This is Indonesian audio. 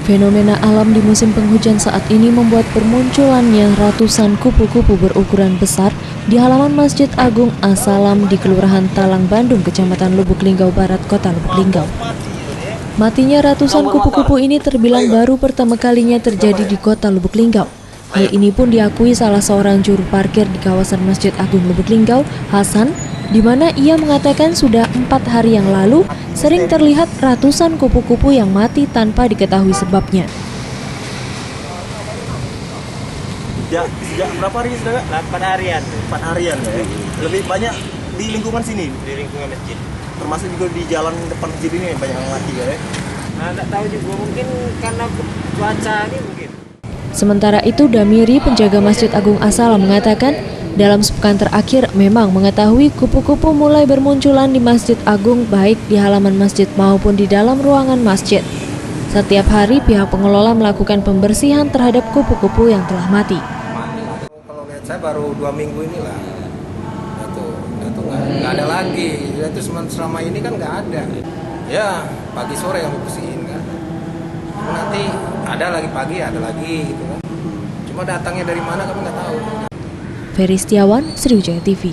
Fenomena alam di musim penghujan saat ini membuat bermunculannya ratusan kupu-kupu berukuran besar di halaman Masjid Agung As-Salam di Kelurahan Talang Bandung, Kecamatan Lubuk Linggau Barat, Kota Lubuk Linggau. Matinya ratusan kupu-kupu ini terbilang baru pertama kalinya terjadi di Kota Lubuk Linggau. Hal ini pun diakui salah seorang juru parkir di kawasan Masjid Agung Lubuk Linggau, Hasan, di mana ia mengatakan sudah 4 hari yang lalu sering terlihat ratusan kupu-kupu yang mati tanpa diketahui sebabnya. Sejak berapa hari sudah? 8 harian. 4 harian ya. Lebih banyak di lingkungan sini, Di lingkungan masjid. termasuk juga di jalan depan masjid ini banyak yang mati ya. Nah, tak tahu juga, mungkin karena cuaca ini mungkin. Sementara itu, Damiri, penjaga Masjid Agung As-Salam, mengatakan dalam sepekan terakhir memang mengetahui kupu-kupu mulai bermunculan di Masjid Agung, baik di halaman masjid maupun di dalam ruangan masjid. Setiap hari pihak pengelola melakukan pembersihan terhadap kupu-kupu yang telah mati. Kalau lihat saya baru 2 minggu inilah, itu nggak ada lagi. Itu selama ini kan nggak ada. Ya pagi sore yang bersihin kan. Nanti ada lagi pagi, ada lagi gitu kan. Cuma datangnya dari mana kami nggak tahu. Ferry Setiawan, Sriwijaya TV.